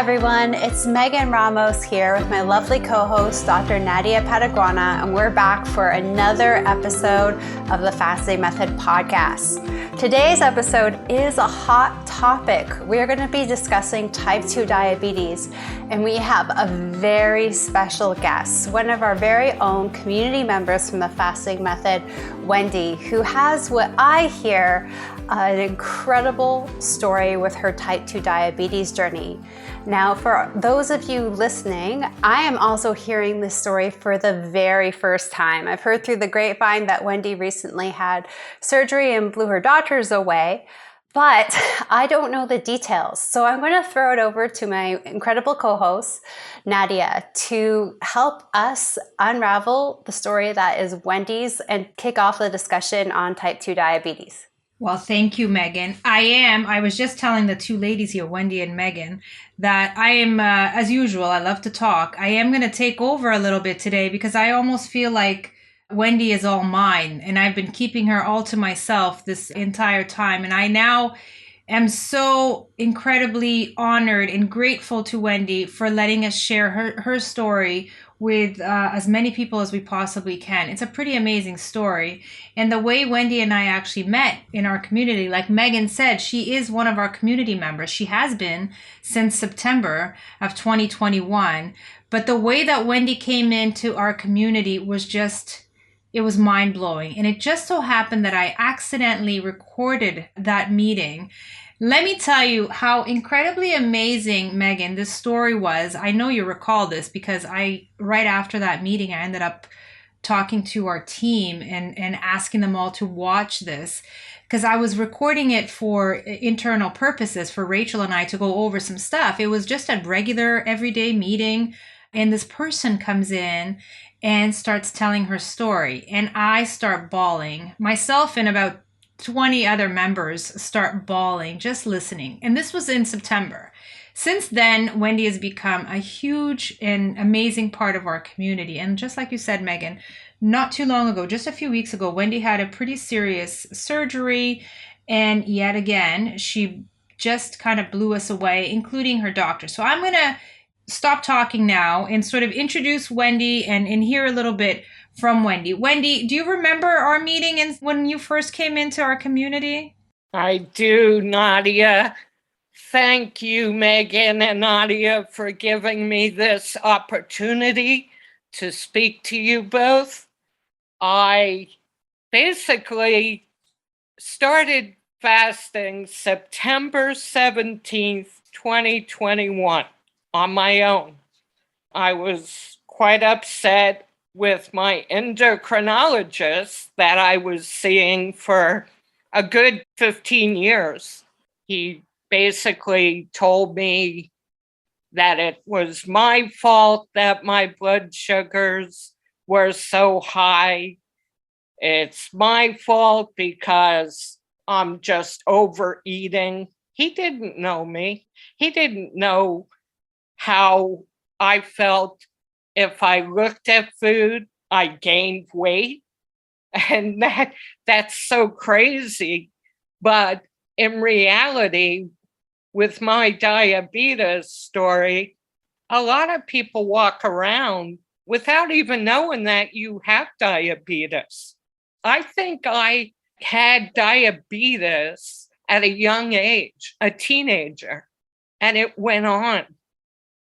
everyone, it's Megan Ramos here with my lovely co-host, Dr. Nadia Pataguana, and we're back for another episode of the Fasting Method podcast. Today's episode is a hot topic. We are going to be discussing type 2 diabetes, and we have a very special guest, one of our very own community members from the Fasting Method, Wendy, who has what I hear an incredible story with her type 2 diabetes journey. Now, for those of you listening, I am also hearing this story for the very first time. I've heard through the grapevine that Wendy recently had surgery and blew her doctors away, but I don't know the details. So I'm going to throw it over to my incredible co-host, Nadia, to help us unravel the story that is Wendy's and kick off the discussion on type 2 diabetes. Well, thank you, Megan. I was just telling the two ladies here, Wendy and Megan, that I am, as usual, I love to talk. I am going to take over a little bit today because I almost feel like Wendy is all mine, and I've been keeping her all to myself this entire time. And I now am so incredibly honored and grateful to Wendy for letting us share her story with as many people as we possibly can. It's a pretty amazing story. And the way Wendy and I actually met in our community, like Megan said, she is one of our community members. She has been since September of 2021. But the way that Wendy came into our community was just, it was mind-blowing. And it just so happened that I accidentally recorded that meeting. Let me tell you how incredibly amazing, Megan, this story was. I know you recall this because right after that meeting, I ended up talking to our team and asking them all to watch this because I was recording it for internal purposes for Rachel and I to go over some stuff. It was just a regular everyday meeting, and this person comes in and starts telling her story, and I start bawling. Myself and about 20 other members start bawling, just listening. And this was in September. Since then, Wendy has become a huge and amazing part of our community. And just like you said, Megan, not too long ago, just a few weeks ago, Wendy had a pretty serious surgery. And yet again, she just kind of blew us away, including her doctor. So I'm going to stop talking now and sort of introduce Wendy and hear a little bit from Wendy. Wendy, do you remember our meeting when you first came into our community? I do, Nadia. Thank you, Megan and Nadia, for giving me this opportunity to speak to you both. I basically started fasting September 17th, 2021 on my own. I was quite upset with my endocrinologist that I was seeing for a good 15 years. He basically told me that it was my fault that my blood sugars were so high. It's my fault because I'm just overeating. He didn't know me. He didn't know how I felt. If I looked at food, I gained weight. And that's so crazy. But in reality, with my diabetes story, a lot of people walk around without even knowing that you have diabetes. I think I had diabetes at a young age, a teenager, and it went on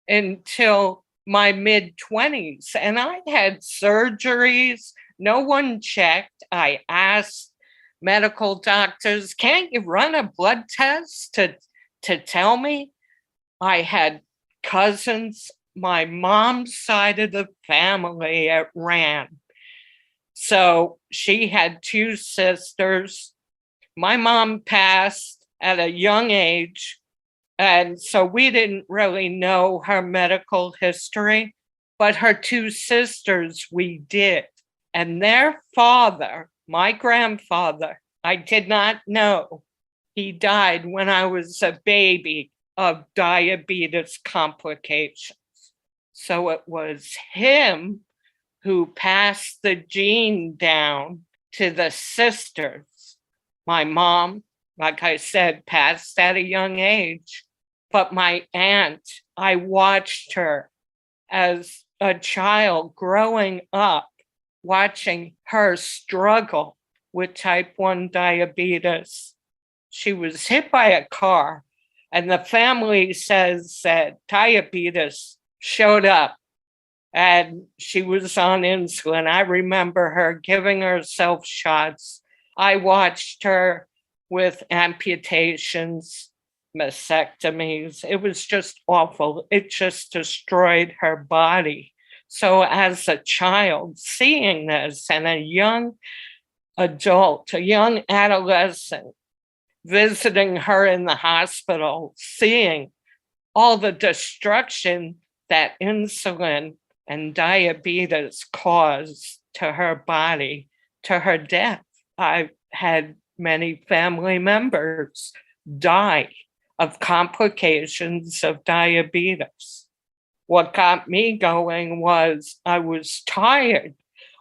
until my mid-20s, and I had surgeries. No one checked. I asked medical doctors, can't you run a blood test to tell me? I had cousins, my mom's side of the family ran. So she had two sisters. My mom passed at a young age. And so we didn't really know her medical history, but her two sisters, we did. And their father, my grandfather, I did not know. He died when I was a baby of diabetes complications. So it was him who passed the gene down to the sisters. My mom, like I said, passed at a young age. But my aunt, I watched her as a child growing up, watching her struggle with type 1 diabetes. She was hit by a car, and the family says that diabetes showed up and she was on insulin. I remember her giving herself shots. I watched her with amputations, mastectomies. It was just awful. It just destroyed her body. So as a child, seeing this, and a young adult, a young adolescent, visiting her in the hospital, seeing all the destruction that insulin and diabetes caused to her body, to her death. I've had many family members die of complications of diabetes. What got me going was I was tired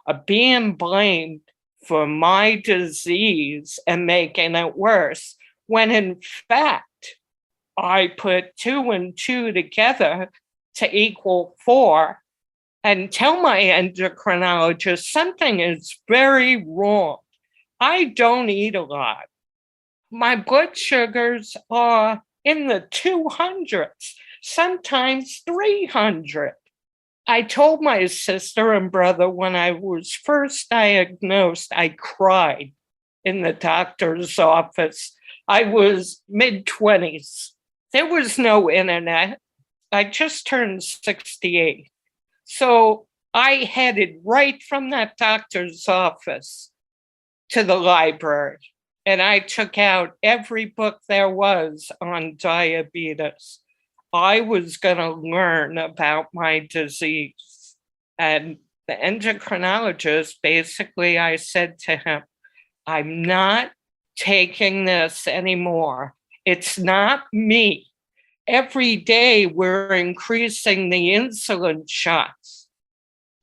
of being blamed for my disease and making it worse, when in fact, I put 2 and 2 together to equal 4 and tell my endocrinologist something is very wrong. I don't eat a lot. My blood sugars are in the 200s, sometimes 300. I told my sister and brother when I was first diagnosed, I cried in the doctor's office. I was mid-20s. There was no internet. I just turned 68. So I headed right from that doctor's office to the library, and I took out every book there was on diabetes. I was going to learn about my disease. And the endocrinologist, basically, I said to him, I'm not taking this anymore. It's not me. Every day we're increasing the insulin shots.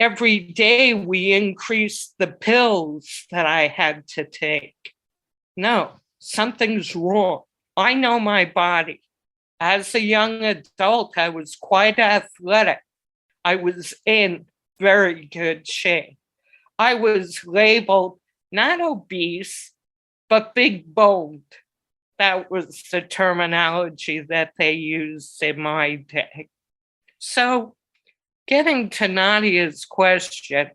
Every day we increase the pills that I had to take. No, something's wrong. I know my body. As a young adult, I was quite athletic. I was in very good shape. I was labeled not obese, but big boned. That was the terminology that they used in my day. So, getting to Nadia's question,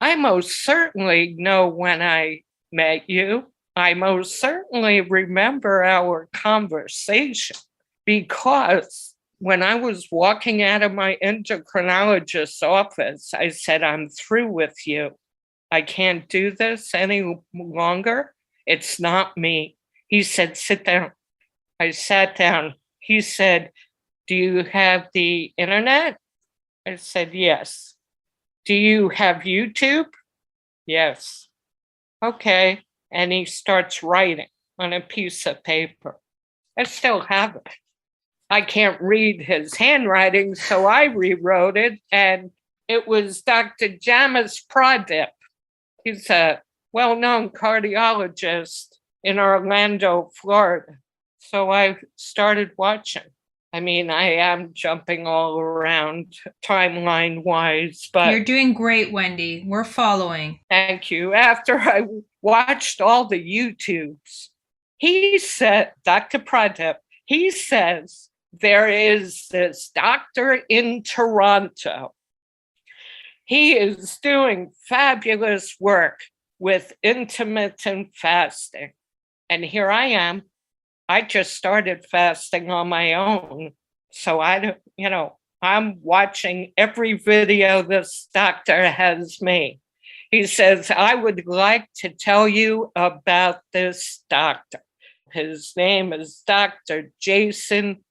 I most certainly know when I met you. I most certainly remember our conversation, because when I was walking out of my endocrinologist's office, I said, I'm through with you. I can't do this any longer. It's not me. He said, sit down. I sat down. He said, do you have the internet? I said, yes. Do you have YouTube? Yes. Okay. And he starts writing on a piece of paper. I still have it. I can't read his handwriting, so I rewrote it, and it was Dr. Jamis Pradip. He's a well-known cardiologist in Orlando, Florida. So I started watching. I mean, I am jumping all around timeline-wise, but... You're doing great, Wendy. We're following. Thank you. After I watched all the YouTubes, he said, Dr. Pradip, he says, there is this doctor in Toronto. He is doing fabulous work with intermittent fasting. And here I am. I just started fasting on my own. So I'm watching every video this doctor has made. He says, I would like to tell you about this doctor. His name is Dr. Jason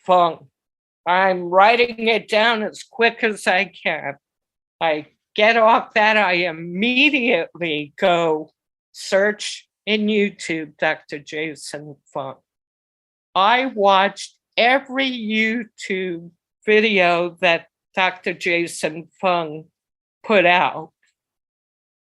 Fung. I'm writing it down as quick as I can. I get off that, I immediately go search in YouTube, Dr. Jason Fung. I watched every YouTube video that Dr. Jason Fung put out.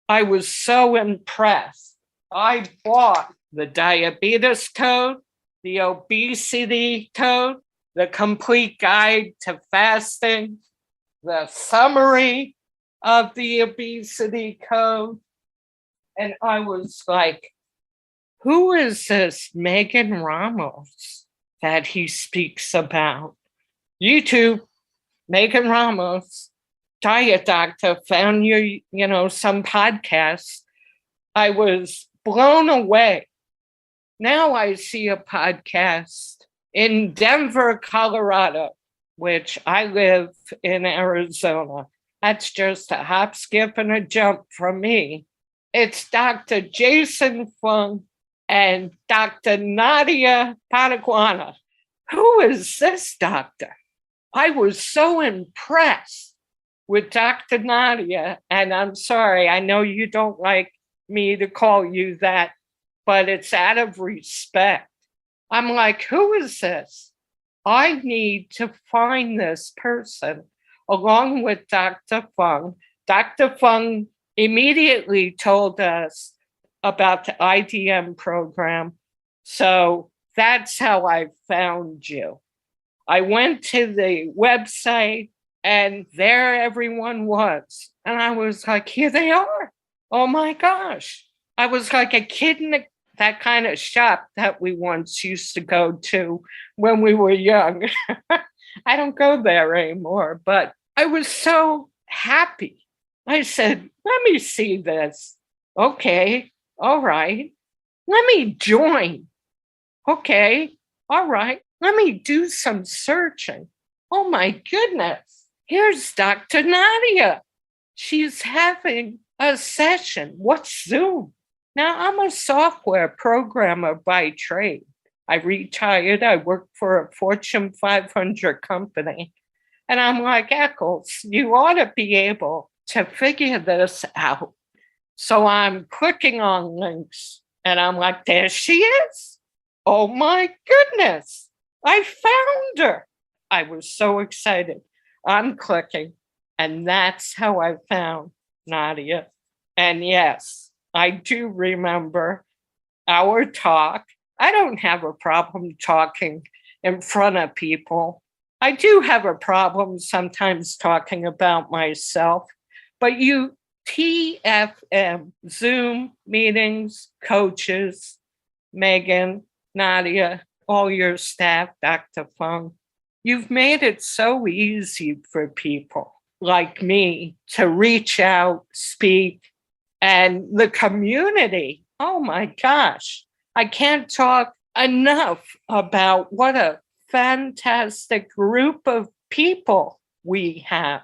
I was so impressed. I bought the diabetes code, the obesity code, The Complete Guide to Fasting, the summary of the obesity code. And I was like, who is this Megan Ramos that he speaks about? YouTube, Megan Ramos, diet doctor, found some podcasts. I was blown away. Now I see a podcast in Denver, Colorado, which I live in Arizona. That's just a hop, skip, and a jump from me. It's Dr. Jason Fung and Dr. Nadia Pataguana. Who is this doctor? I was so impressed with Dr. Nadia, and I'm sorry, I know you don't like me to call you that, but it's out of respect. I'm like, who is this? I need to find this person along with Dr. Fung. Dr. Fung immediately told us about the IDM program. So that's how I found you. I went to the website and there everyone was. And I was like, here they are. Oh my gosh. I was like a kid in that kind of shop that we once used to go to when we were young. I don't go there anymore, but I was so happy. I said, let me see this. Okay, all right. Let me join. Okay, all right. Let me do some searching. Oh my goodness. Here's Dr. Nadia. She's having a session. What's Zoom? Now, I'm a software programmer by trade. I retired. I worked for a Fortune 500 company. And I'm like, Eccles, you ought to be able to figure this out. So I'm clicking on links and I'm like, there she is. Oh my goodness. I found her. I was so excited. I'm clicking. And that's how I found Nadia. And yes, I do remember our talk. I don't have a problem talking in front of people. I do have a problem sometimes talking about myself, but you TFM, Zoom meetings, coaches, Megan, Nadia, all your staff, Dr. Fung, you've made it so easy for people like me to reach out, speak, and the community. Oh my gosh, I can't talk enough about what a fantastic group of people we have.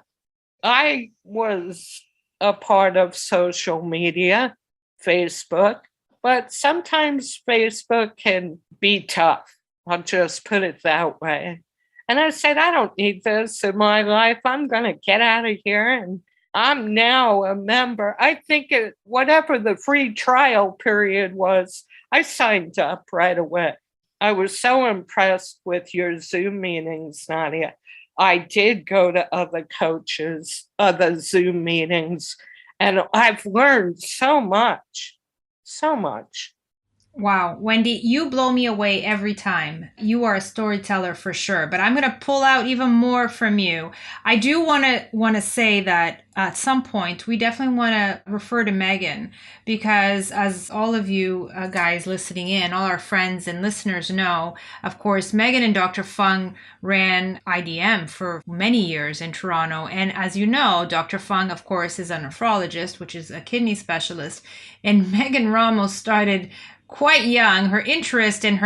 I was a part of social media, Facebook, but sometimes Facebook can be tough. I'll just put it that way. And I said, I don't need this in my life. I'm going to get out of here. And I'm now a member. I think whatever the free trial period was, I signed up right away. I was so impressed with your Zoom meetings, Nadia. I did go to other coaches, other Zoom meetings, and I've learned so much, so much. Wow, Wendy, you blow me away every time. You are a storyteller for sure, but I'm going to pull out even more from you. I do want to say that at some point we definitely want to refer to Megan, because as all of you guys listening in, all our friends and listeners know, of course, Megan and Dr. Fung ran IDM for many years in Toronto. And as you know, Dr. Fung, of course, is a nephrologist, which is a kidney specialist. And Megan Ramos started quite young. Her interest in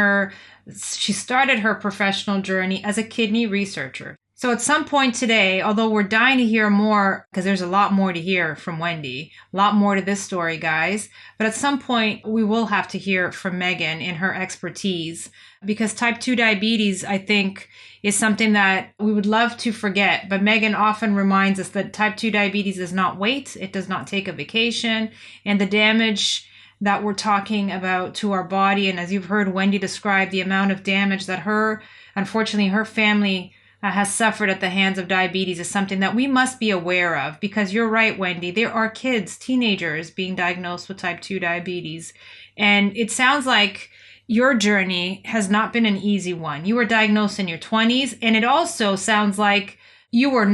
she started her professional journey as a kidney researcher. So at some point today, although we're dying to hear more, because there's a lot more to hear from Wendy, a lot more to this story, guys, but at some point we will have to hear from Megan in her expertise, because type 2 diabetes, I think, is something that we would love to forget. But Megan often reminds us that type 2 diabetes does not wait. It does not take a vacation. And the damage that we're talking about to our body, and as you've heard Wendy describe, the amount of damage that unfortunately her family has suffered at the hands of diabetes is something that we must be aware of, because you're right, Wendy, there are kids, teenagers being diagnosed with type 2 diabetes. And it sounds like your journey has not been an easy one. You were diagnosed in your 20s, and it also sounds like you were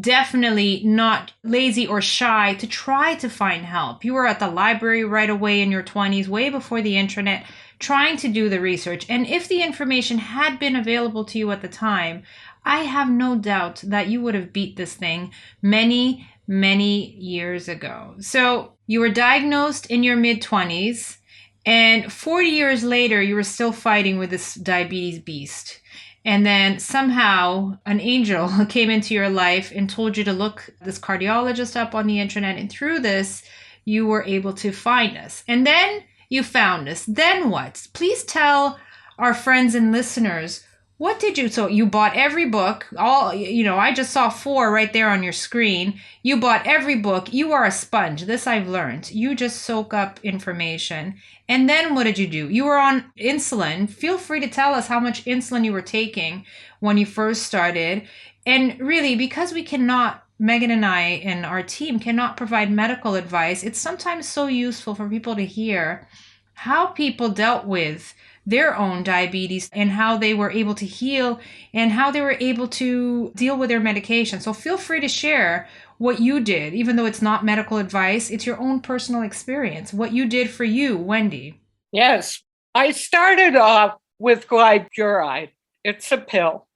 definitely not lazy or shy to try to find help. You were at the library right away in your 20s, way before the internet, trying to do the research. And if the information had been available to you at the time, I have no doubt that you would have beat this thing many, many years ago. So you were diagnosed in your mid 20s, and 40 years later, you were still fighting with this diabetes beast. And then somehow an angel came into your life and told you to look this cardiologist up on the internet. And through this, you were able to find us. And then you found us. Then what? Please tell our friends and listeners, what did you? So you bought every book. I just saw 4 right there on your screen. You bought every book. You are a sponge. This I've learned. You just soak up information. And then what did you do? You were on insulin. Feel free to tell us how much insulin you were taking when you first started. And really, because we cannot, Megan and I and our team cannot provide medical advice, it's sometimes so useful for people to hear how people dealt with their own diabetes and how they were able to heal and how they were able to deal with their medication. So feel free to share what you did, even though it's not medical advice, it's your own personal experience, what you did for you, Wendy. Yes, I started off with glyburide. It's a pill.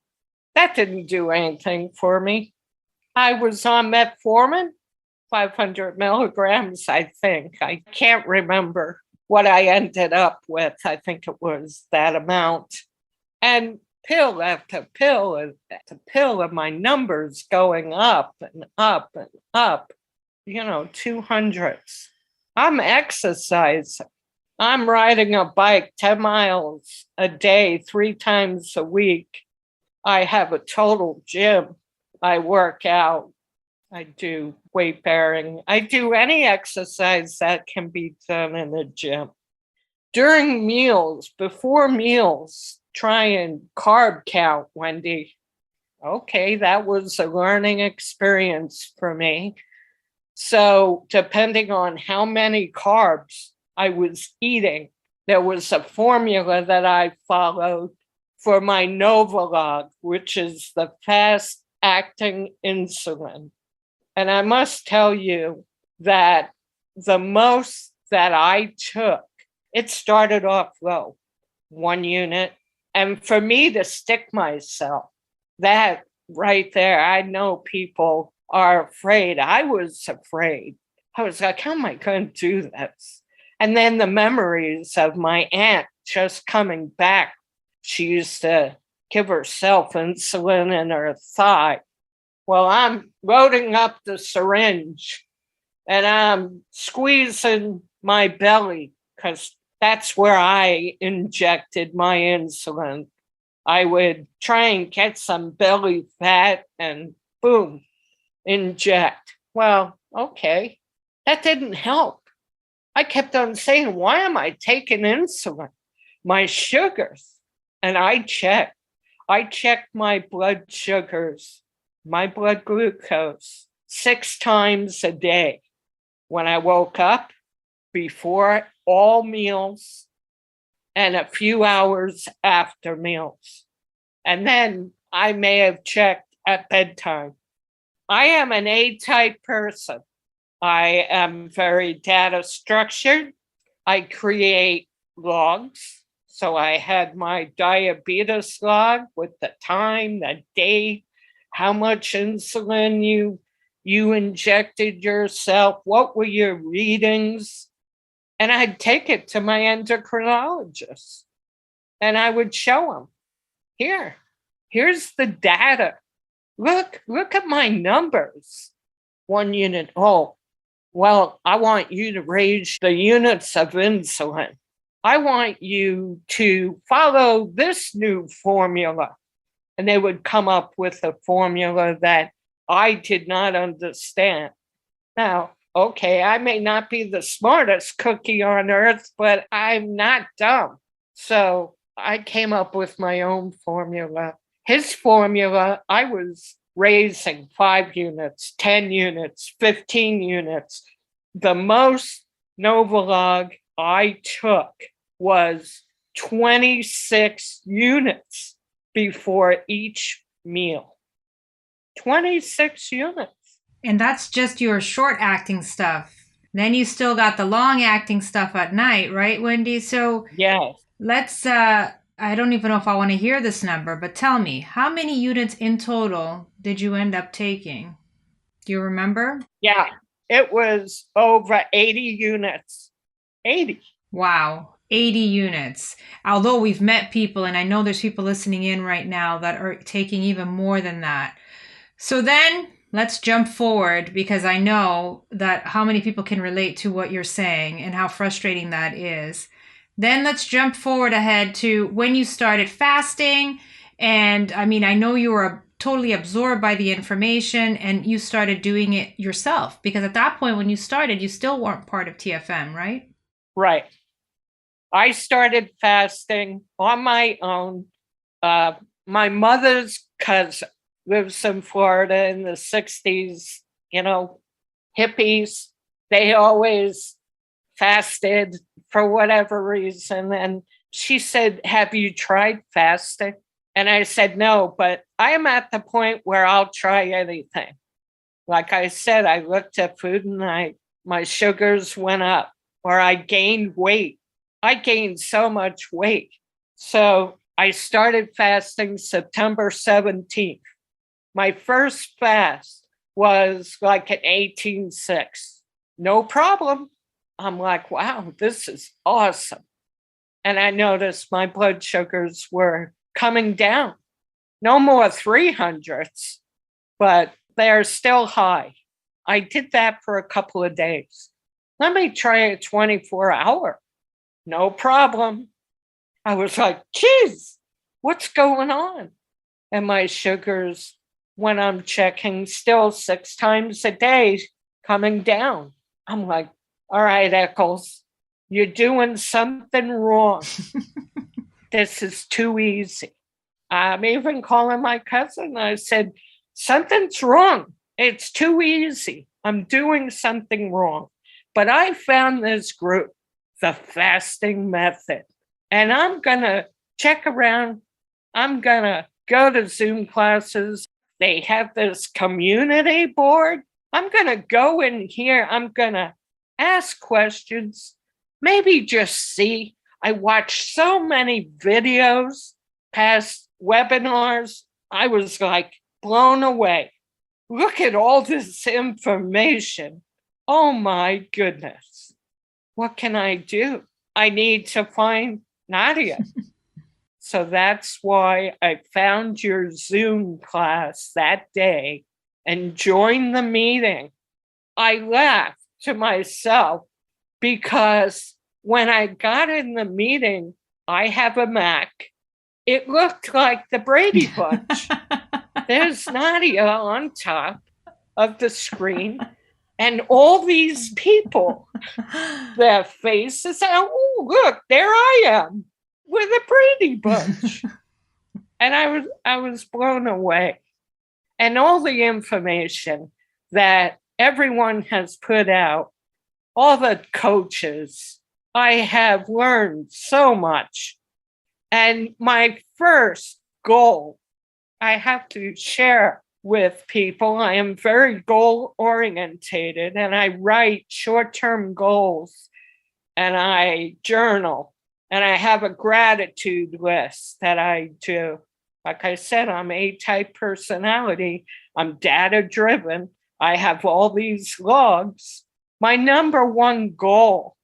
That didn't do anything for me. I was on metformin, 500 milligrams, I think. I can't remember what I ended up with. I think it was that amount. And pill after pill after pill of my numbers going up and up and up, 200s. I'm exercising. I'm riding a bike 10 miles a day, 3 times a week. I have a total gym. I work out. I do weight bearing. I do any exercise that can be done in the gym. During meals, before meals, try and carb count, Wendy. Okay, that was a learning experience for me. So depending on how many carbs I was eating, there was a formula that I followed for my Novolog, which is the fast-acting insulin. And I must tell you that the most that I took, it started off low, 1 unit. And for me to stick myself, that right there, I know people are afraid. I was afraid. I was like, how am I going to do this? And then the memories of my aunt just coming back. She used to give herself insulin in her thigh. Well, I'm loading up the syringe and I'm squeezing my belly because that's where I injected my insulin. I would try and get some belly fat and boom, inject. Well, okay, that didn't help. I kept on saying, why am I taking insulin? My sugars. And I checked my blood sugars, my blood glucose 6 times a day. When I woke up, before all meals, and a few hours after meals. And then I may have checked at bedtime. I am an A-type person. I am very data structured. I create logs. So I had my diabetes log with the time, the date, how much insulin you injected yourself, what were your readings? And I'd take it to my endocrinologist and I would show him, here's the data. Look at my numbers. 1 unit. Oh, well, I want you to raise the units of insulin. I want you to follow this new formula. And they would come up with a formula that I did not understand. Now, okay, I may not be the smartest cookie on earth, but I'm not dumb. So I came up with my own formula. His formula, I was raising 5 units, 10 units, 15 units. The most Novolog I took was 26 units before each meal. 26 units. And that's just your short acting stuff. Then you still got the long acting stuff at night, right, Wendy? So Yes. let's, I don't even know if I want to hear this number, but tell me, how many units in total did you end up taking? Do you remember? Yeah, it was over 80 units. 80. Wow, 80 units. Although we've met people, and I know there's people listening in right now that are taking even more than that. So then let's jump forward, because I know that how many people can relate to what you're saying and how frustrating that is. Then let's jump forward ahead to when you started fasting. And I mean, I know you were totally absorbed by the information and you started doing it yourself, because at that point when you started, you still weren't part of TFM, right? Right. I started fasting on my own. My mother's cousin lives in Florida in the 60s, hippies. They always fasted for whatever reason. And she said, "Have you tried fasting?" And I said, "No, but I am at the point where I'll try anything." Like I said, I looked at food and my sugars went up, or I gained weight. I gained so much weight. So I started fasting September 17th. My first fast was like an 18-6. No problem. I'm like, wow, this is awesome. And I noticed my blood sugars were coming down. No more 300s, but they're still high. I did that for a couple of days. Let me try a 24-hour. No problem. I was like, geez, what's going on? And my sugars, when I'm checking, still 6 times a day coming down. I'm like, all right, Eccles, you're doing something wrong. This is too easy. I'm even calling my cousin. I said, something's wrong. It's too easy. I'm doing something wrong. But I found this group, the fasting method, and I'm going to check around. I'm going to go to Zoom classes. They have this community board. I'm going to go in here. I'm going to ask questions, maybe just see. I watched so many videos, past webinars. I was like blown away. Look at all this information. Oh my goodness. What can I do? I need to find Nadia. So that's why I found your Zoom class that day and joined the meeting. I laughed to myself because when I got in the meeting, I have a Mac. It looked like the Brady Bunch. There's Nadia on top of the screen and all these people, their faces. Oh, look, there I am with the Brady Bunch. And I was blown away. And all the information that everyone has put out, all the coaches, I have learned so much. And my first goal, I have to share with people, I am very goal orientated and I write short-term goals and I journal and I have a gratitude list that I do. Like I said, I'm A-type personality. I'm data-driven. I have all these logs. My number one goal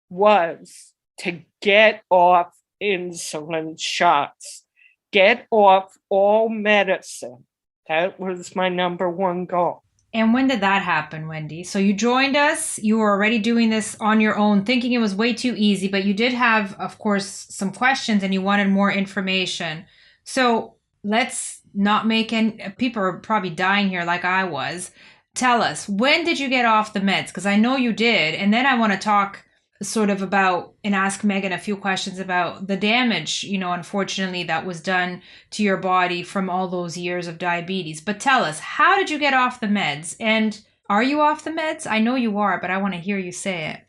was to get off insulin shots, get off all medicine. That was my number one goal. And when did that happen, Wendy? So you joined us. You were already doing this on your own, thinking it was way too easy, but you did have, of course, some questions and you wanted more information. So let's not make any, people are probably dying here like I was. Tell us, when did you get off the meds? Because I know you did. And then I want to talk sort of about and ask Megan a few questions about the damage, unfortunately, that was done to your body from all those years of diabetes. But tell us, how did you get off the meds? And are you off the meds? I know you are, but I want to hear you say it.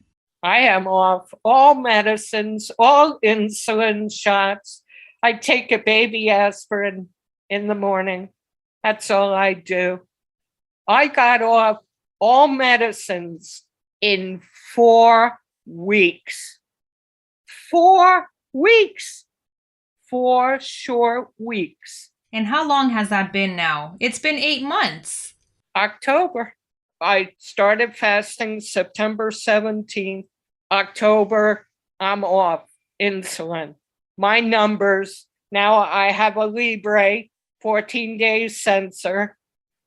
I am off all medicines, all insulin shots. I take a baby aspirin in the morning. That's all I do. I got off all medicines in 4 weeks. 4 weeks. 4 short weeks. And how long has that been now? It's been 8 months. October. I started fasting September 17th. October, I'm off insulin. My numbers, now I have a Libre 14-day sensor.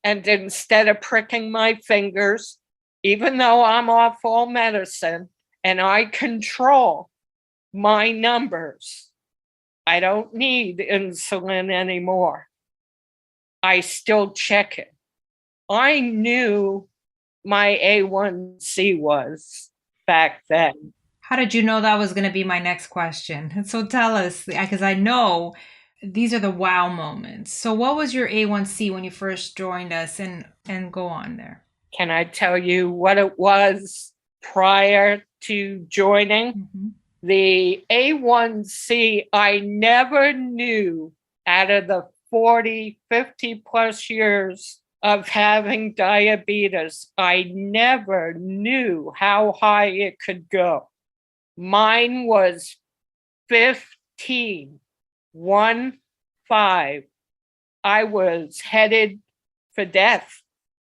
And instead of pricking my fingers, even though I'm off all medicine and I control my numbers, I don't need insulin anymore. I still check it. I knew my A1C was back then. How did you know that was going to be my next question? So tell us, because I know these are the wow moments. So what was your A1C when you first joined us, and go on there? Can I tell you what it was prior to joining? Mm-hmm. The A1C, I never knew out of the 40, 50 plus years of having diabetes, I never knew how high it could go. Mine was 15, 1, 5. I was headed for death.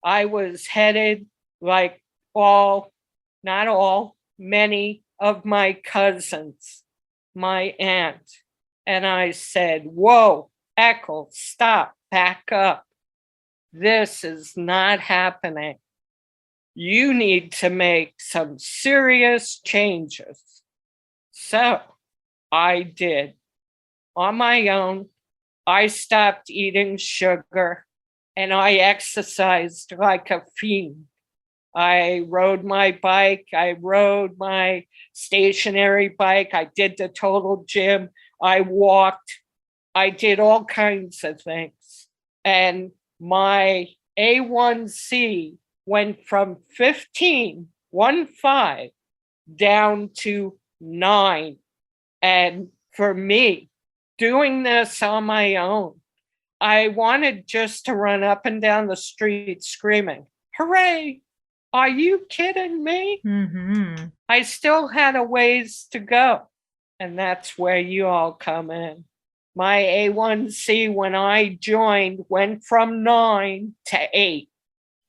I was headed like not all, many of my cousins, my aunt. And I said, whoa, Eccles, stop, back up. This is not happening. You need to make some serious changes. So I did. On my own, I stopped eating sugar and I exercised like a fiend. I rode my bike. I rode my stationary bike. I did the total gym. I walked. I did all kinds of things. And my A1C went from 15, 1.5, down to 9. And for me, doing this on my own, I wanted just to run up and down the street screaming, hooray! Are you kidding me? Mm-hmm. I still had a ways to go. And that's where you all come in. My A1C, when I joined, went from 9 to 8.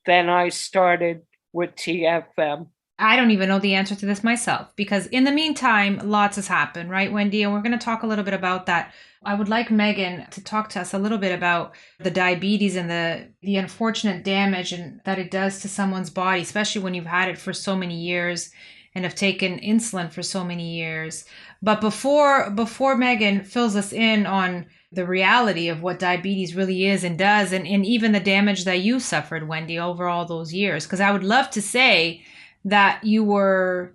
Then I started with TFM. I don't even know the answer to this myself, because in the meantime, lots has happened, right, Wendy? And we're going to talk a little bit about that. I would like Megan to talk to us a little bit about the diabetes and the unfortunate damage that it does to someone's body, especially when you've had it for so many years and have taken insulin for so many years. But before Megan fills us in on the reality of what diabetes really is and does, and even the damage that you suffered, Wendy, over all those years, because I would love to say that you were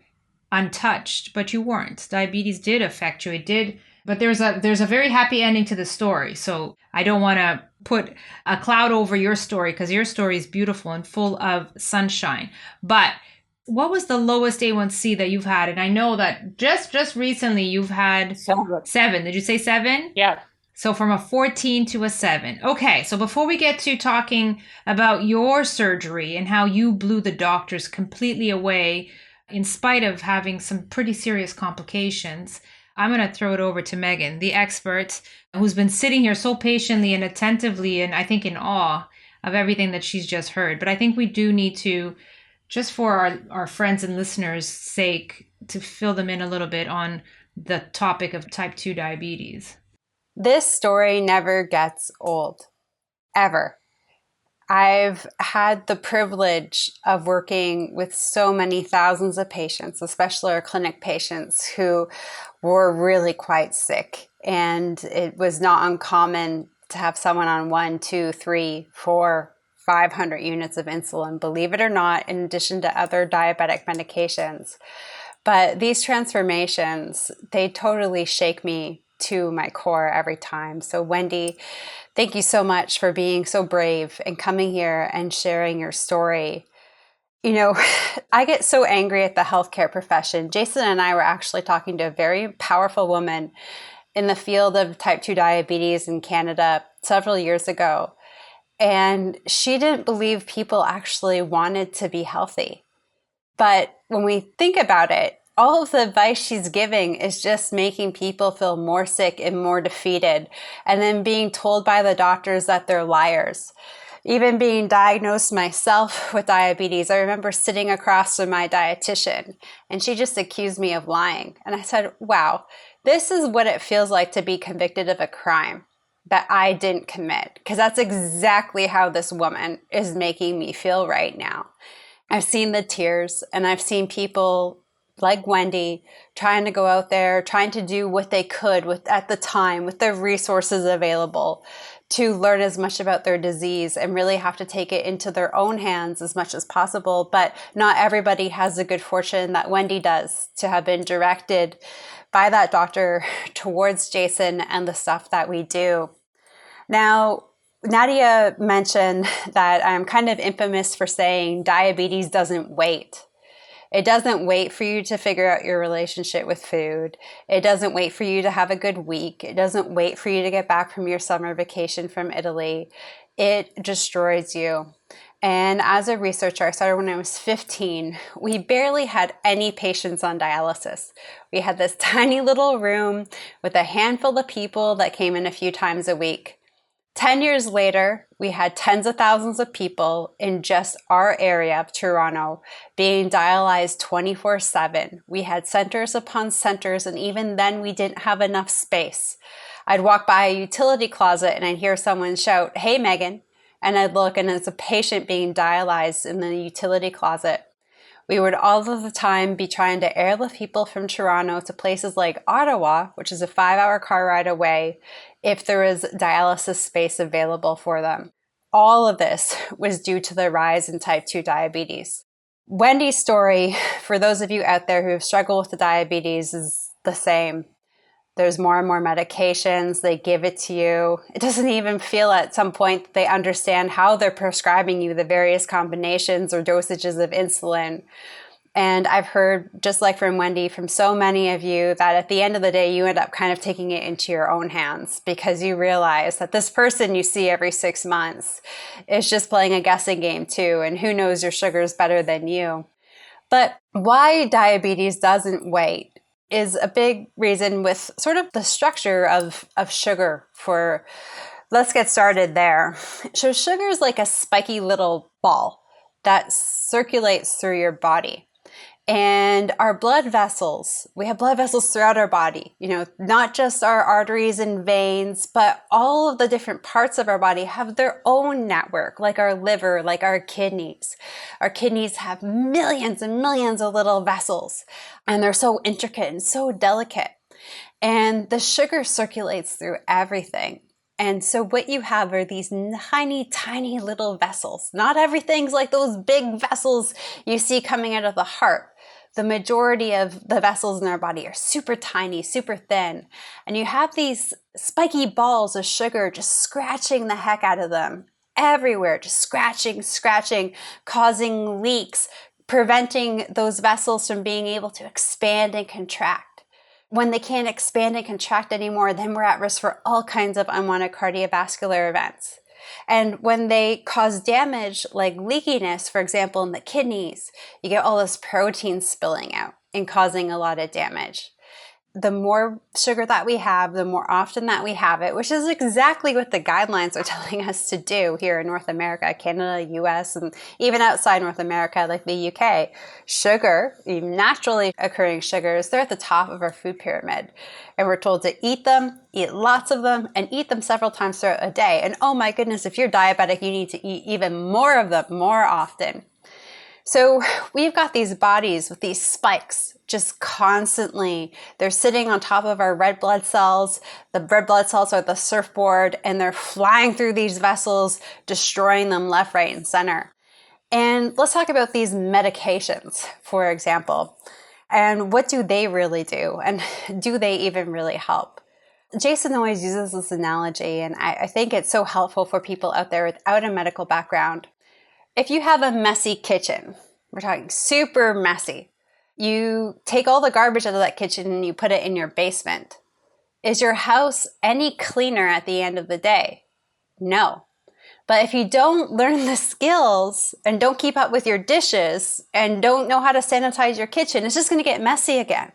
untouched, but you weren't. Diabetes did affect you. It did. But there's a very happy ending to the story. So I don't want to put a cloud over your story, because your story is beautiful and full of sunshine. But what was the lowest A1C that you've had? And I know that just recently you've had 7. Did you say 7? Yeah. So from a 14 to a 7. Okay, so before we get to talking about your surgery and how you blew the doctors completely away in spite of having some pretty serious complications, I'm going to throw it over to Megan, the expert, who's been sitting here so patiently and attentively and I think in awe of everything that she's just heard. But I think we do need to, just for our friends and listeners' sake, to fill them in a little bit on the topic of type 2 diabetes. This story never gets old, ever. I've had the privilege of working with so many thousands of patients, especially our clinic patients who were really quite sick. And it was not uncommon to have someone on 1, 2, 3, 4, 500 units of insulin, believe it or not, in addition to other diabetic medications. But these transformations, they totally shake me to my core every time. So Wendy, thank you so much for being so brave and coming here and sharing your story. I get so angry at the healthcare profession. Jason and I were actually talking to a very powerful woman in the field of type 2 diabetes in Canada several years ago. And she didn't believe people actually wanted to be healthy. But when we think about it, all of the advice she's giving is just making people feel more sick and more defeated, and then being told by the doctors that they're liars. Even being diagnosed myself with diabetes, I remember sitting across from my dietitian, and she just accused me of lying. And I said, wow, this is what it feels like to be convicted of a crime that I didn't commit, because that's exactly how this woman is making me feel right now. I've seen the tears, and I've seen people like Wendy trying to go out there, trying to do what they could at the time with the resources available to learn as much about their disease and really have to take it into their own hands as much as possible. But not everybody has the good fortune that Wendy does to have been directed by that doctor towards Jason and the stuff that we do. Now, Nadia mentioned that I'm kind of infamous for saying diabetes doesn't wait. It doesn't wait for you to figure out your relationship with food. It doesn't wait for you to have a good week. It doesn't wait for you to get back from your summer vacation from Italy. It destroys you. And as a researcher, I started when I was 15. We barely had any patients on dialysis. We had this tiny little room with a handful of people that came in a few times a week. 10 years later, we had tens of thousands of people in just our area of Toronto being dialyzed 24/7. We had centers upon centers, and even then we didn't have enough space. I'd walk by a utility closet and I'd hear someone shout, "Hey, Megan," and I'd look and it's a patient being dialyzed in the utility closet. We would all of the time be trying to airlift people from Toronto to places like Ottawa, which is a 5-hour car ride away, if there was dialysis space available for them. All of this was due to the rise in type 2 diabetes. Wendy's story, for those of you out there who have struggled with the diabetes, is the same. There's more and more medications, they give it to you. It doesn't even feel at some point that they understand how they're prescribing you the various combinations or dosages of insulin. And I've heard, just like from Wendy, from so many of you, that at the end of the day, you end up kind of taking it into your own hands because you realize that this person you see every 6 months is just playing a guessing game too, and who knows your sugars better than you. But why diabetes doesn't wait is a big reason with sort of the structure of sugar. Let's get started there. So sugar is like a spiky little ball that circulates through your body. And our blood vessels, we have blood vessels throughout our body, not just our arteries and veins, but all of the different parts of our body have their own network, like our liver, like our kidneys. Our kidneys have millions and millions of little vessels, and they're so intricate and so delicate. And the sugar circulates through everything. And so what you have are these tiny, tiny little vessels. Not everything's like those big vessels you see coming out of the heart. The majority of the vessels in our body are super tiny, super thin. And you have these spiky balls of sugar just scratching the heck out of them everywhere, just scratching, causing leaks, preventing those vessels from being able to expand and contract. When they can't expand and contract anymore, then we're at risk for all kinds of unwanted cardiovascular events. And when they cause damage like leakiness, for example, in the kidneys, you get all this protein spilling out and causing a lot of damage. The more sugar that we have, the more often that we have it, which is exactly what the guidelines are telling us to do here in North America, Canada, US, and even outside North America, like the UK. Sugar, naturally occurring sugars, they're at the top of our food pyramid. And we're told to eat them, eat lots of them, and eat them several times throughout a day. And oh my goodness, if you're diabetic, you need to eat even more of them more often. So we've got these bodies with these spikes just constantly. They're sitting on top of our red blood cells. The red blood cells are the surfboard, and they're flying through these vessels, destroying them left, right, and center. And let's talk about these medications, for example. And what do they really do? And do they even really help? Jason always uses this analogy, and I think it's so helpful for people out there without a medical background. If you have a messy kitchen, We're talking super messy. You take all the garbage out of that kitchen and you put it in your basement. Is your house any cleaner at the end of the day? No. But if you don't learn the skills and don't keep up with your dishes and don't know how to sanitize your kitchen, it's just going to get messy again.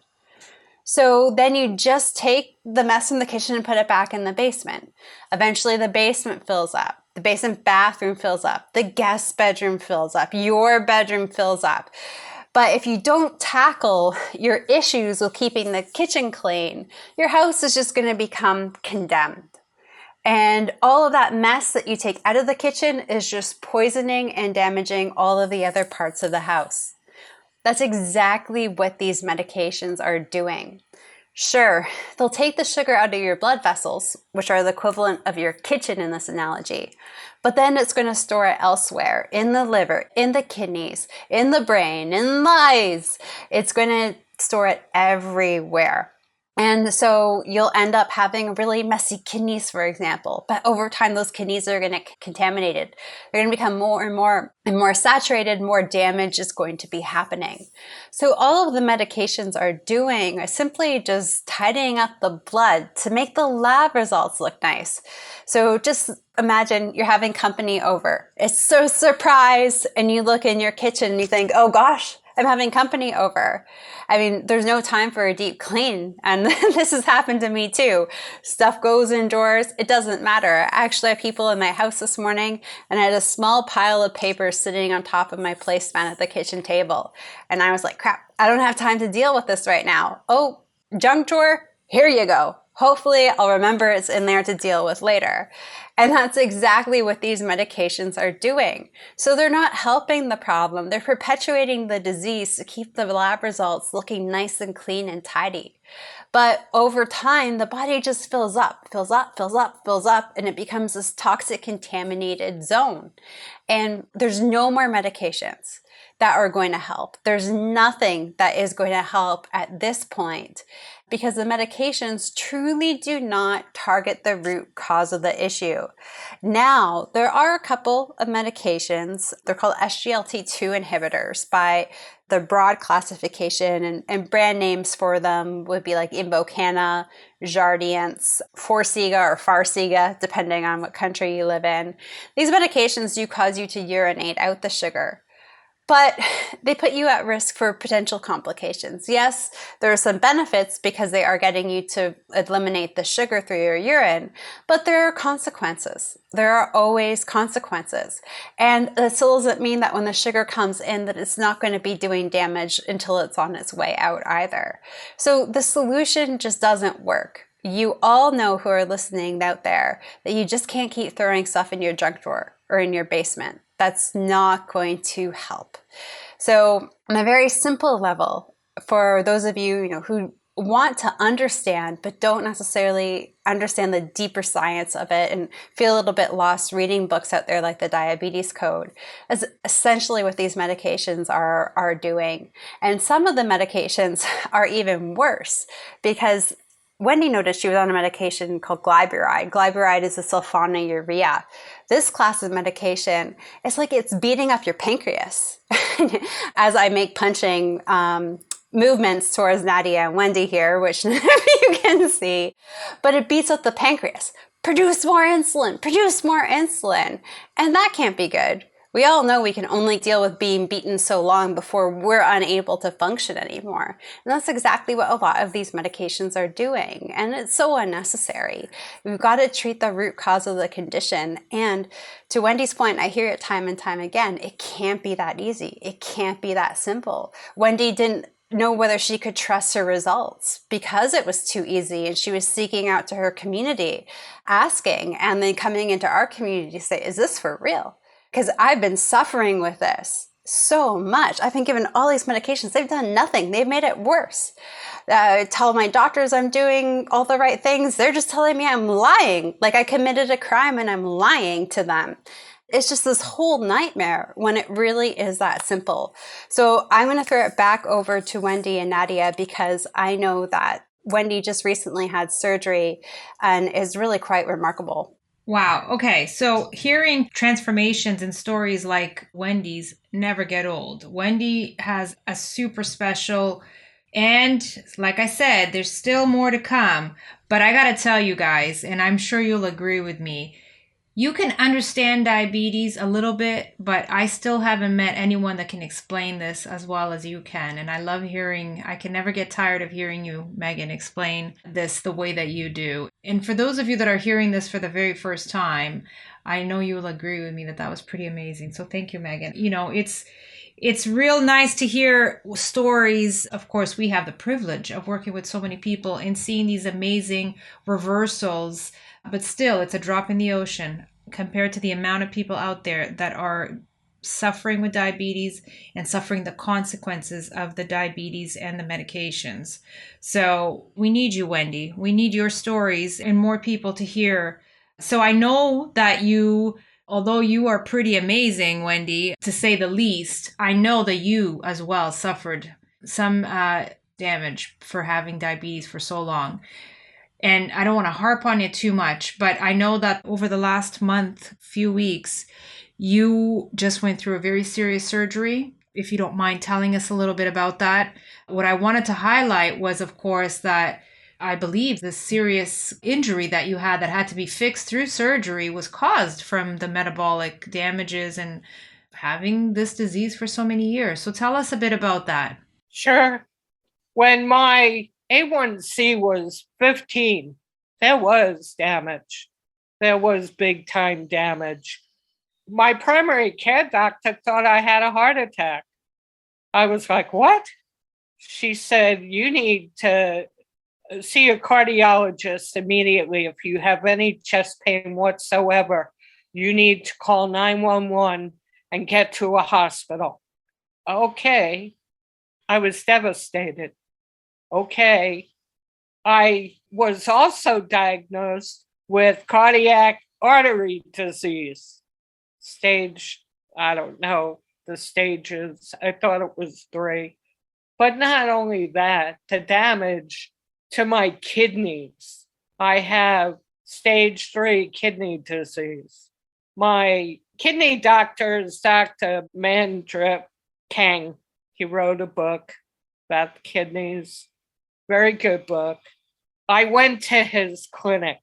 So then you just take the mess in the kitchen and put it back in the basement. Eventually the basement fills up. The basement bathroom fills up. The guest bedroom fills up. Your bedroom fills up. But if you don't tackle your issues with keeping the kitchen clean, your house is just going to become condemned. And all of that mess that you take out of the kitchen is just poisoning and damaging all of the other parts of the house. That's exactly what these medications are doing. Sure, they'll take the sugar out of your blood vessels, which are the equivalent of your kitchen in this analogy, but then it's going to store it elsewhere, in the liver, in the kidneys, in the brain, in the eyes. It's going to store it everywhere. And so you'll end up having really messy kidneys, for example. But over time, those kidneys are going to get contaminated. They're going to become more and more saturated, more damage is going to be happening. So all of the medications are doing is simply just tidying up the blood to make the lab results look nice. So just imagine you're having company over. It's so surprise, and you look in your kitchen and you think, oh gosh, I'm having company over. I mean, there's no time for a deep clean. And this has happened to me too. Stuff goes indoors. It doesn't matter. I actually had people in my house this morning and I had a small pile of papers sitting on top of my placemat at the kitchen table. And I was like, crap, I don't have time to deal with this right now. Oh, junk drawer, here you go. Hopefully I'll remember it's in there to deal with later. And that's exactly what these medications are doing. So they're not helping the problem. They're perpetuating the disease to keep the lab results looking nice and clean and tidy. But over time, the body just fills up, and it becomes this toxic, contaminated zone. And there's no more medications that are going to help. There's nothing that is going to help at this point because the medications truly do not target the root cause of the issue. Now, there are a couple of medications. They're called SGLT2 inhibitors by the broad classification, and brand names for them would be like Invokana, Jardiance, Forxiga or Farxiga, depending on what country you live in. These medications do cause you to urinate out the sugar, but they put you at risk for potential complications. Yes, there are some benefits because they are getting you to eliminate the sugar through your urine, but there are consequences. There are always consequences. And that still doesn't mean that when the sugar comes in that it's not going to be doing damage until it's on its way out either. So the solution just doesn't work. You all know who are listening out there that you just can't keep throwing stuff in your junk drawer or in your basement. That's not going to help. So on a very simple level, for those of you, who want to understand but don't necessarily understand the deeper science of it and feel a little bit lost reading books out there like the Diabetes Code, is essentially what these medications are doing. And some of the medications are even worse because Wendy noticed she was on a medication called glyburide. Glyburide is a sulfonylurea. This class of medication, it's like it's beating up your pancreas. As I make punching movements towards Nadia and Wendy here, which you can see, but it beats up the pancreas. Produce more insulin, produce more insulin. And that can't be good. We all know we can only deal with being beaten so long before we're unable to function anymore. And that's exactly what a lot of these medications are doing. And it's so unnecessary. We've got to treat the root cause of the condition. And to Wendy's point, I hear it time and time again, it can't be that easy. It can't be that simple. Wendy didn't know whether she could trust her results because it was too easy, and she was seeking out to her community, asking, and then coming into our community to say, is this for real? Because I've been suffering with this so much. I've been given all these medications. They've done nothing. They've made it worse. I tell my doctors I'm doing all the right things. They're just telling me I'm lying. Like I committed a crime and I'm lying to them. It's just this whole nightmare when it really is that simple. So I'm going to throw it back over to Wendy and Nadia because I know that Wendy just recently had surgery and is really quite remarkable. Wow. Okay. So hearing transformations and stories like Wendy's never get old. Wendy has a super special, and like I said, there's still more to come. But I got to tell you guys, and I'm sure you'll agree with me, you can understand diabetes a little bit, but I still haven't met anyone that can explain this as well as you can. And I love hearing, I can never get tired of hearing you, Megan, explain this the way that you do. And for those of you that are hearing this for the very first time, I know you will agree with me that that was pretty amazing. So thank you, Megan. It's real nice to hear stories. Of course, we have the privilege of working with so many people and seeing these amazing reversals, but still, it's a drop in the ocean compared to the amount of people out there that are suffering with diabetes and suffering the consequences of the diabetes and the medications. So we need you, Wendy. We need your stories and more people to hear. So I know that you, although you are pretty amazing, Wendy, to say the least, I know that you as well suffered some damage for having diabetes for so long. And I don't want to harp on it too much, but I know that over the last month, few weeks, you just went through a very serious surgery. If you don't mind telling us a little bit about that. What I wanted to highlight was, of course, that I believe the serious injury that you had to be fixed through surgery was caused from the metabolic damages and having this disease for so many years. So tell us a bit about that. Sure. When my A1C was 15, there was damage. There was big time damage. My primary care doctor thought I had a heart attack. I was like, what? She said, you need to see a cardiologist immediately. If you have any chest pain whatsoever, you need to call 911 and get to a hospital. Okay. I was devastated. Okay. I was also diagnosed with cardiac artery disease. Stage, I don't know the stages. I thought it was 3. But not only that, the damage to my kidneys. I have stage 3 kidney disease. My kidney doctor is Dr. Mandrip Kang. He wrote a book about the kidneys. Very good book. I went to his clinic.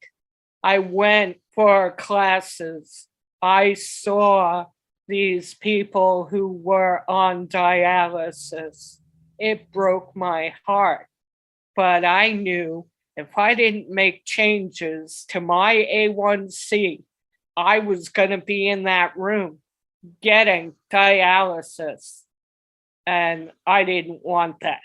I went for classes. I saw these people who were on dialysis. It broke my heart. But I knew if I didn't make changes to my A1C, I was going to be in that room getting dialysis. And I didn't want that.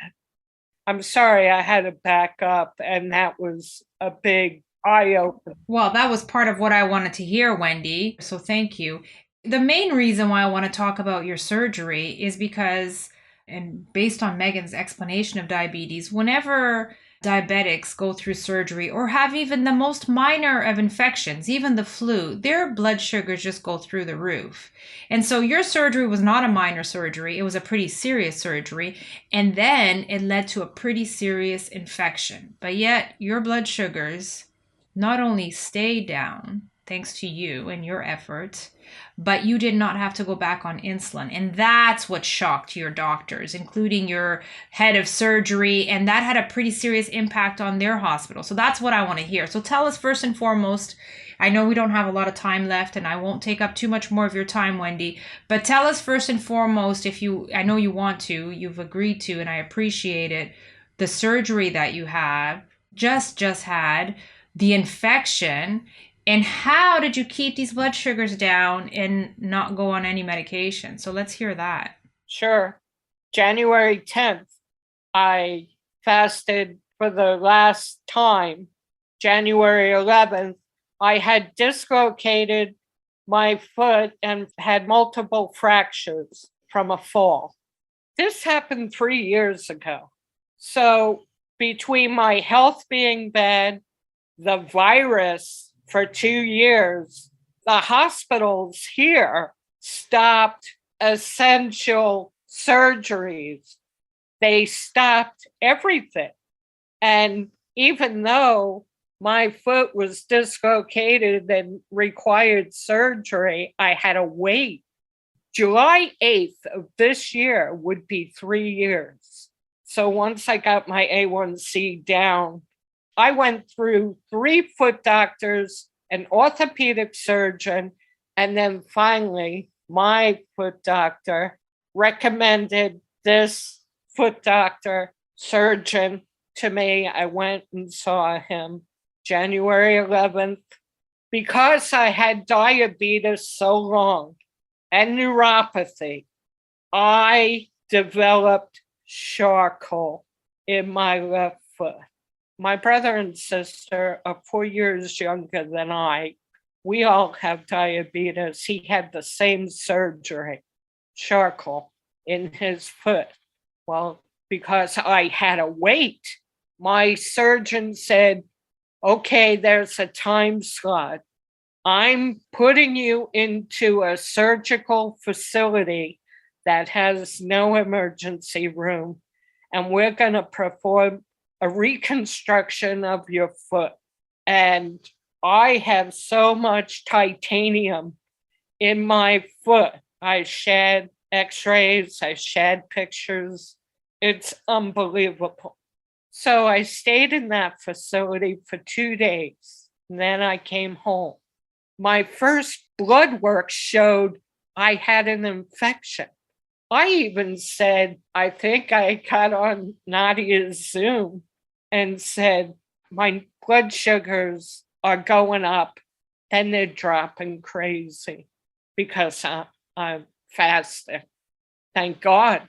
I'm sorry I had to back up, and that was a big eye opener. Well, that was part of what I wanted to hear, Wendy. So thank you. The main reason why I want to talk about your surgery is because, and based on Megan's explanation of diabetes, whenever diabetics go through surgery or have even the most minor of infections, even the flu, their blood sugars just go through the roof. And so your surgery was not a minor surgery, it was a pretty serious surgery. And then it led to a pretty serious infection. But yet your blood sugars not only stayed down, thanks to you and your efforts, but you did not have to go back on insulin. And that's what shocked your doctors, including your head of surgery. And that had a pretty serious impact on their hospital. So that's what I want to hear. So tell us first and foremost, I know we don't have a lot of time left and I won't take up too much more of your time, Wendy, but tell us first and foremost, I know you want to, you've agreed to, and I appreciate it, the surgery that you have just had, the infection, and how did you keep these blood sugars down and not go on any medication? So let's hear that. Sure. January 10th, I fasted for the last time. January 11th, I had dislocated my foot and had multiple fractures from a fall. This happened 3 years ago. So between my health being bad, the virus for 2 years, the hospitals here stopped essential surgeries. They stopped everything. And even though my foot was dislocated and required surgery, I had to wait. July 8th of this year would be 3 years. So once I got my A1C down, I went through 3 foot doctors, an orthopedic surgeon, and then finally my foot doctor recommended this foot doctor surgeon to me. I went and saw him January 11th. Because I had diabetes so long and neuropathy, I developed charcoal in my left foot. My brother and sister are 4 years younger than I. We all have diabetes. He had the same surgery, charcoal in his foot. Well, because I had to wait, my surgeon said, okay, there's a time slot. I'm putting you into a surgical facility that has no emergency room, and we're going to perform a reconstruction of your foot. And I have so much titanium in my foot. I shed x-rays, I shed pictures. It's unbelievable. So I stayed in that facility for 2 days, and then I came home. My first blood work showed I had an infection. I even said, I think I got on Nadia's Zoom and said, my blood sugars are going up and they're dropping crazy because I'm fasting. Thank God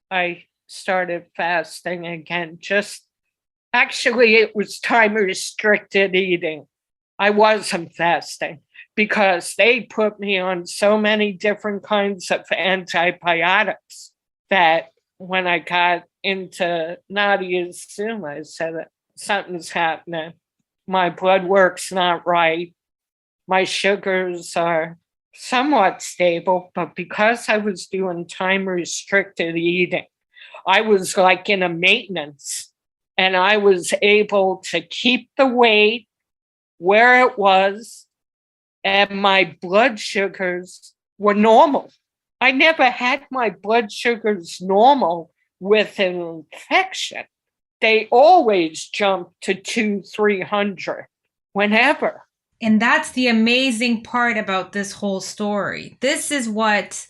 I started fasting again. Actually, it was time restricted eating. I wasn't fasting because they put me on so many different kinds of antibiotics that when I got into Nadia's Zoom, I said, something's happening. My blood work's not right. My sugars are somewhat stable, but because I was doing time restricted eating, I was like in a maintenance, and I was able to keep the weight where it was, and my blood sugars were normal. I never had my blood sugars normal with an infection. They always jump to 200-300 whenever. And that's the amazing part about this whole story. This is what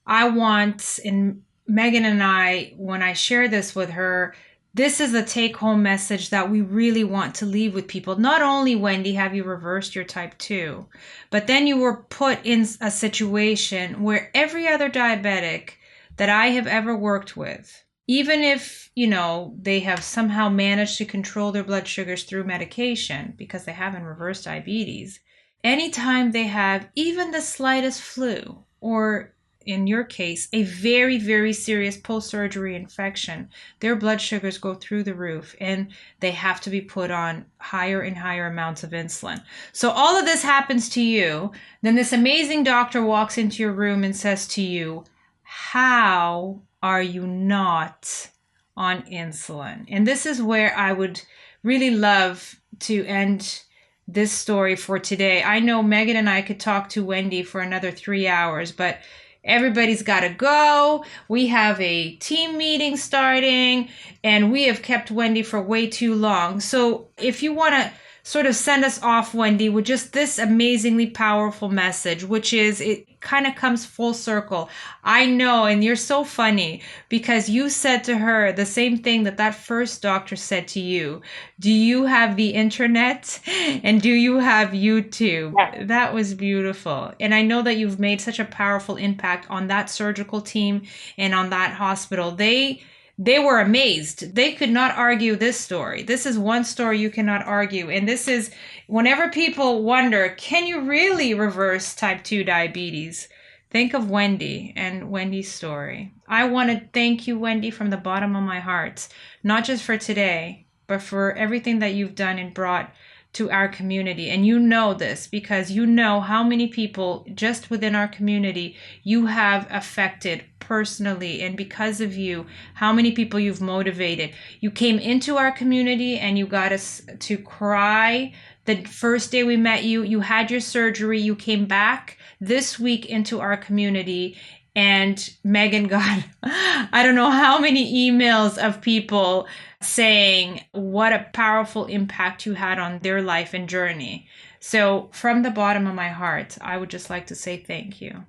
I want, and Megan and I, when I share this with her, this is a take-home message that we really want to leave with people. Not only, Wendy, have you reversed your type 2, but then you were put in a situation where every other diabetic that I have ever worked with, even if, they have somehow managed to control their blood sugars through medication because they haven't reversed diabetes, anytime they have even the slightest flu, or in your case, a very, very serious post-surgery infection, their blood sugars go through the roof and they have to be put on higher and higher amounts of insulin. So all of this happens to you. Then this amazing doctor walks into your room and says to you, how are you not on insulin? And this is where I would really love to end this story for today. I know Megan and I could talk to Wendy for another 3 hours, but everybody's got to go. We have a team meeting starting, and we have kept Wendy for way too long. So if you want to sort of send us off, Wendy, with just this amazingly powerful message, which is, it kind of comes full circle. I know, and you're so funny because you said to her the same thing that first doctor said to you. Do you have the internet? And do you have YouTube? Yeah. That was beautiful. And I know that you've made such a powerful impact on that surgical team and on that hospital. They were amazed. They could not argue this story. This is one story you cannot argue. And this is, whenever people wonder, can you really reverse type 2 diabetes? Think of Wendy and Wendy's story. I want to thank you, Wendy, from the bottom of my heart, not just for today, but for everything that you've done and brought to our community. And you know this because you know how many people just within our community you have affected personally. And because of you, how many people you've motivated. You came into our community and you got us to cry the first day we met you. You had your surgery. You came back this week into our community. And Megan got, I don't know how many emails of people saying what a powerful impact you had on their life and journey. So from the bottom of my heart, I would just like to say thank you.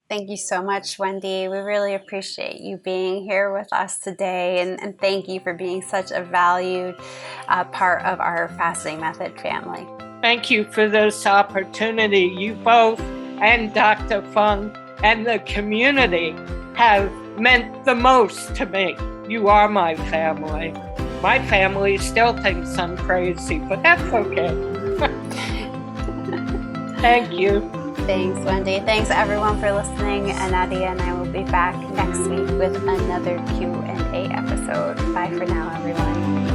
Thank you so much, Wendy. We really appreciate you being here with us today. And thank you for being such a valued part of our Fasting Method family. Thank you for this opportunity. You both and Dr. Fung and the community have meant the most to me. You are my family. My family still thinks I'm crazy, but that's okay. Thank you. Thanks, Wendy. Thanks, everyone, for listening. And Nadia and I will be back next week with another Q&A episode. Bye for now, everyone.